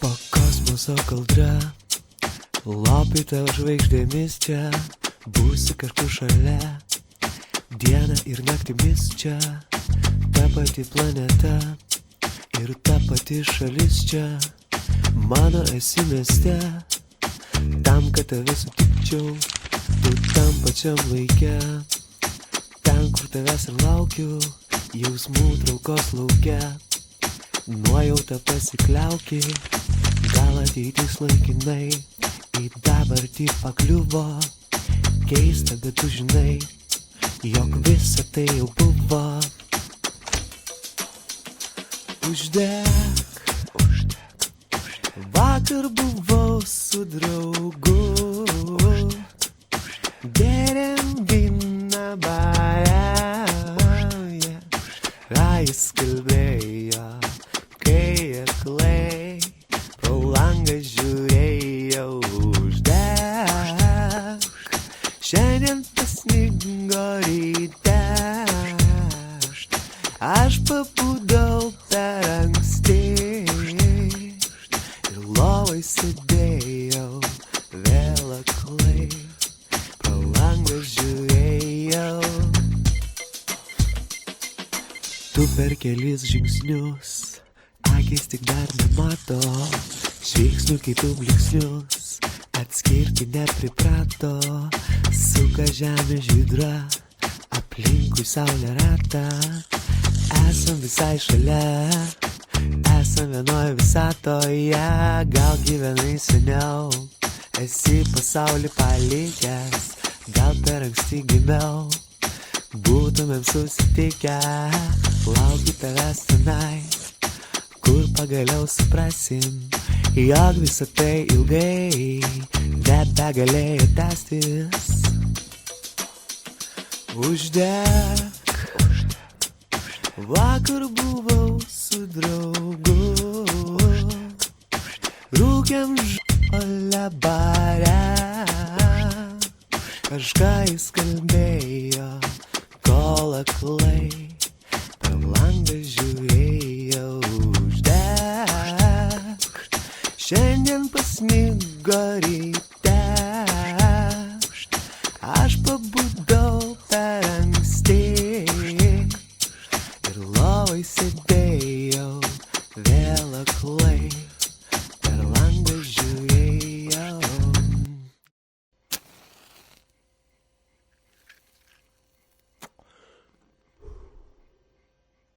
Po kosmoso kaldra, lopyta žvaigždėmis čia, būsi kažkur šalia, diena ir naktimis čia, ta pati planeta ir ta pati šalis čia, mano esi mieste, tam, kad tave sutikčiau, tu tam pačiam laike, ten, kur tavęs ir laukiu, jausmų traukos lauke, nuojauta pasikliauki, gal ateitis laikinai, į dabartį pakliuvo, keista, bet tu žinai, jog visa tai jau buvo. Uždek, vakar buvau su draugu, geriam vyną bare, jis kalbėjo, kai aklai pro langą žiūrėjau. Uždek, šiandien pasnigo ryte, aš pabudau per anksti ir lovai sėdėjau, vėl aklai pro langą žiūrėjau. Tu per kelis žingsnius, akis tik dar nemato, žvilgsnių kitų blyksnius, atskirti nepriprato, suka žemė žydra, aplinkui saulė rata, esam visai šalia, esam vienoj visatoje, gal gyvenai seniau, esi pasaulį palikęs, gal per anksti gimiau, būtumėm susitikę, laukiu tavęs tenai, kur pagaliau suprasim, jog visą tai ilgai nebegalėjo tęstis. Uždek, vakar buvau su draugu, rūkėm žolę bare, kažką jis kalbėjo, kol aklai per langą žiūrėjau. Uždek, šiandien pasnigo ryte, aš pabudau per anksti ir lovai sėdėjau, vėl aklai